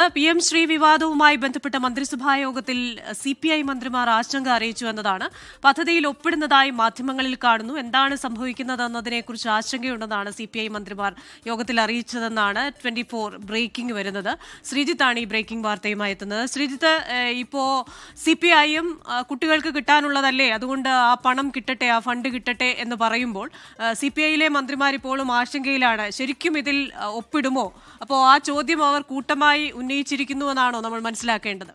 PM Shri വിവാദവുമായി ബന്ധപ്പെട്ട മന്ത്രിസഭാ യോഗത്തിൽ CPI മന്ത്രിമാർ ആശങ്ക അറിയിച്ചു എന്നതാണ്. പദ്ധതിയിൽ ഒപ്പിടുന്നതായി മാധ്യമങ്ങളിൽ കാണുന്നു. എന്താണ് സംഭവിക്കുന്നതെന്നതിനെക്കുറിച്ച് ആശങ്കയുണ്ടെന്നാണ് CPI മന്ത്രിമാർ യോഗത്തിൽ അറിയിച്ചതെന്നാണ് 24 ബ്രേക്കിംഗ് വരുന്നത്. ശ്രീജിത്താണ് ഈ ബ്രേക്കിംഗ് വാർത്തയുമായി എത്തുന്നത്. ശ്രീജിത്ത്, ഇപ്പോൾ CPIയും കുട്ടികൾക്ക് കിട്ടാനുള്ളതല്ലേ, അതുകൊണ്ട് ആ പണം കിട്ടട്ടെ, ആ ഫണ്ട് കിട്ടട്ടെ എന്ന് പറയുമ്പോൾ CPIയിലെ മന്ത്രിമാർ ഇപ്പോഴും ആശങ്കയിലാണ്. ശരിക്കും ഇതിൽ ഒപ്പിടുമോ? അപ്പോൾ ആ ചോദ്യം അവർ കൂട്ടമായി ഉന്നയിച്ചിരിക്കുന്നുവെന്നാണോ നമ്മൾ മനസ്സിലാക്കേണ്ടത്?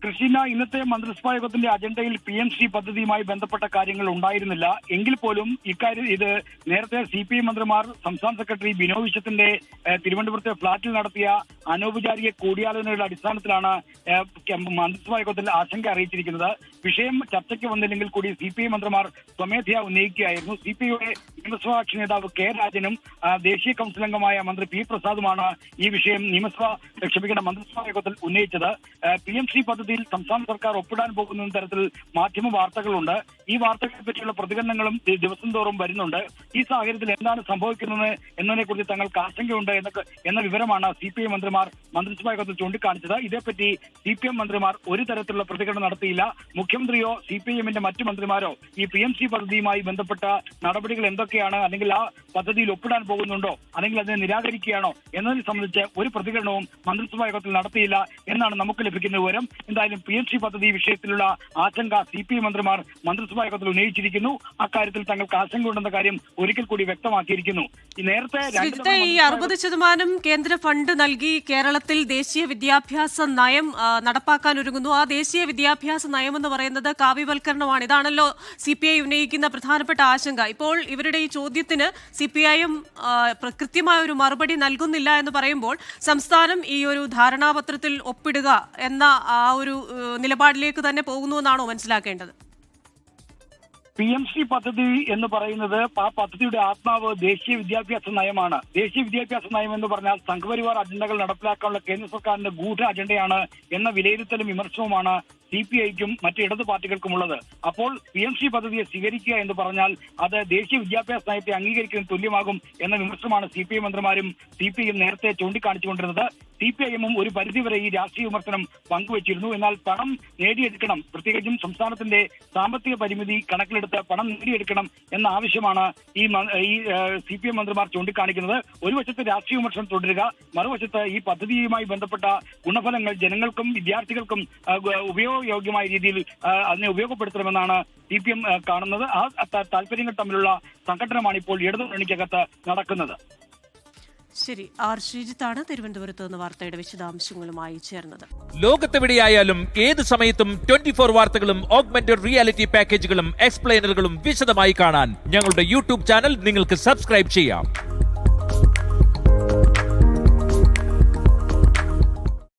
കൃഷിന ഇന്നത്തെ മന്ത്രിസഭാ യോഗത്തിന്റെ അജണ്ടയിൽ PMC പദ്ധതിയുമായി ബന്ധപ്പെട്ട കാര്യങ്ങൾ ഉണ്ടായിരുന്നില്ല. എങ്കിൽ പോലും ഇക്കാര്യം ഇത് നേരത്തെ CPI മന്ത്രിമാർ സംസ്ഥാന സെക്രട്ടറി ബിനോയ് വിശ്വത്തിന്റെ തിരുവനന്തപുരത്തെ ഫ്ളാറ്റിൽ നടത്തിയ അനൗപചാരിക കൂടിയാലോചനയുടെ അടിസ്ഥാനത്തിലാണ് മന്ത്രിസഭാ യോഗത്തിൽ ആശങ്ക അറിയിച്ചിരിക്കുന്നത്. വിഷയം ചർച്ചയ്ക്ക് വന്നില്ലെങ്കിൽ കൂടി CPI മന്ത്രിമാർ സ്വമേധയാ ഉന്നയിക്കുകയായിരുന്നു. CPIയുടെ നിയമസഭാ കക്ഷി നേതാവ് K രാജനും ദേശീയ കൌൺസിൽ അംഗമായ മന്ത്രി P പ്രസാദുമാണ് ഈ വിഷയം മന്ത്രിസഭാ യോഗത്തിൽ ഉന്നയിച്ചത്. PMC പദ്ധതിയിൽ സംസ്ഥാന സർക്കാർ ഒപ്പിടാൻ പോകുന്ന തരത്തിൽ മാധ്യമ വാർത്തകളുണ്ട്. ഈ വാർത്തകളെ പറ്റിയുള്ള പ്രതികരണങ്ങളും ദിവസം തോറും വരുന്നുണ്ട്. ഈ സാഹചര്യത്തിൽ എന്താണ് സംഭവിക്കുന്നത് എന്നതിനെക്കുറിച്ച് തങ്ങൾക്ക് ആശങ്കയുണ്ട് എന്ന വിവരമാണ് CPI മന്ത്രിമാർ മന്ത്രിസഭാ യോഗത്തിൽ ചൂണ്ടിക്കാണിച്ചത്. ഇതേപ്പറ്റി CPM മന്ത്രിമാർ ഒരു തരത്തിലുള്ള പ്രതികരണം നടത്തിയില്ല. മുഖ്യമന്ത്രിയോ CPIഎമ്മിന്റെ മറ്റു മന്ത്രിമാരോ ഈ PMC പദ്ധതിയുമായി ബന്ധപ്പെട്ട നടപടികൾ എന്തൊക്കെയാണ്, അല്ലെങ്കിൽ ആ പദ്ധതിയിൽ ഒപ്പിടാൻ പോകുന്നുണ്ടോ, അല്ലെങ്കിൽ അതിനെ നിരാകരിക്കുകയാണോ എന്നതിനെ സംബന്ധിച്ച് ഒരു പ്രതികരണവും മന്ത്രിസഭാ യോഗത്തിൽ നടത്തിയില്ല എന്നാണ് നമുക്ക് ലഭിക്കുന്ന വിവരം. എന്തായാലും PMC പദ്ധതി വിഷയത്തിലുള്ള ആശങ്ക CPI മന്ത്രിമാർ മന്ത്രിസഭാ യോഗത്തിൽ ഉന്നയിച്ചിരിക്കുന്നു. അക്കാര്യത്തിൽ തങ്ങൾക്ക് ആശങ്കയുണ്ടെന്ന കാര്യം ഒരിക്കൽ കൂടി വ്യക്തമാക്കിയിരിക്കുന്നു. നേരത്തെ 60% കേന്ദ്ര ഫണ്ട് നൽകി കേരളത്തിൽ ദേശീയ വിദ്യാഭ്യാസ നയം നടപ്പാക്കാൻ ഒരുങ്ങുന്നു. ആ ദേശീയ വിദ്യാഭ്യാസ നയം എന്ന് പറയുന്നത് കാവ്യവൽക്കരണമാണ്. ഇതാണല്ലോ CPI ഉന്നയിക്കുന്ന പ്രധാനപ്പെട്ട ആശങ്ക. ഇപ്പോൾ ഇവരുടെ ഈ ചോദ്യത്തിന് CPIയും കൃത്യമായ ഒരു മറുപടി നൽകുന്നില്ല എന്ന് പറയുമ്പോൾ സംസ്ഥാനം ഈ ഒരു ധാരണാപത്രത്തിൽ ഒപ്പിടുക എന്ന ആ ഒരു നിലപാടിലേക്ക് തന്നെ പോകുന്നുവെന്നാണോ മനസ്സിലാക്കേണ്ടത്? PMC പദ്ധതി എന്ന് പറയുന്നത് ആ പദ്ധതിയുടെ ആത്മാവ് ദേശീയ വിദ്യാഭ്യാസ നയമാണ്. ദേശീയ വിദ്യാഭ്യാസ നയം എന്ന് പറഞ്ഞാൽ സംഘപരിവാർ അജണ്ടകൾ നടപ്പിലാക്കാനുള്ള കേന്ദ്ര സർക്കാരിന്റെ ഗൂഢ അജണ്ടയാണ് എന്ന വിലയിരുത്തലും വിമർശനവുമാണ് CPIക്കും മറ്റ് ഇടതു പാർട്ടികൾക്കുമുള്ളത്. അപ്പോൾ PMC പദ്ധതിയെ സ്വീകരിക്കുക എന്ന് പറഞ്ഞാൽ അത് ദേശീയ വിദ്യാഭ്യാസ നയത്തെ അംഗീകരിക്കുന്നതിന് തുല്യമാകും എന്ന വിമർശനമാണ് CPI മന്ത്രിമാരും CPIയും നേരത്തെ ചൂണ്ടിക്കാണിച്ചുകൊണ്ടിരുന്നത്. CPIഎമ്മും ഒരു പരിധിവരെ ഈ രാഷ്ട്രീയ വിമർശനം പങ്കുവച്ചിരുന്നു. എന്നാൽ പണം നേടിയെടുക്കണം, പ്രത്യേകിച്ചും സംസ്ഥാനത്തിന്റെ സാമ്പത്തിക പരിമിതി കണക്കിലെടുത്ത് പണം നേടിയെടുക്കണം എന്ന ആവശ്യമാണ് ഈ CPM മന്ത്രിമാർ ചൂണ്ടിക്കാണിക്കുന്നത്. ഒരു വശത്ത് രാഷ്ട്രീയ വിമർശനം തുടരുക, മറുവശത്ത് ഈ പദ്ധതിയുമായി ബന്ധപ്പെട്ട ഗുണഫലങ്ങൾ ജനങ്ങൾക്കും വിദ്യാർത്ഥികൾക്കും ഉപയോഗയോഗ്യമായ രീതിയിൽ അതിനെ ഉപയോഗപ്പെടുത്തണമെന്നാണ് CPM കാണുന്നത്. ആ താല്പര്യങ്ങൾ തമ്മിലുള്ള സംഘടനമാണ് ഇപ്പോൾ ഇടതുമുന്നണിക്കകത്ത് നടക്കുന്നത്. ശരി, ശ്രീജിത്താണ് തിരുവനന്തപുരത്ത് നിന്ന് വാർത്തയുടെ വിശദാംശങ്ങളുമായി ചേർന്നത്. ലോകത്തെവിടെയായാലും ഏത് സമയത്തും 24 വാർത്തകളും ഓഗ്മെന്റഡ് റിയാലിറ്റി പാക്കേജുകളും എക്സ്പ്ലെയിനറുകളും വിശദമായി കാണാൻ ഞങ്ങളുടെ YouTube ചാനൽ നിങ്ങൾക്ക് സബ്സ്ക്രൈബ് ചെയ്യാം.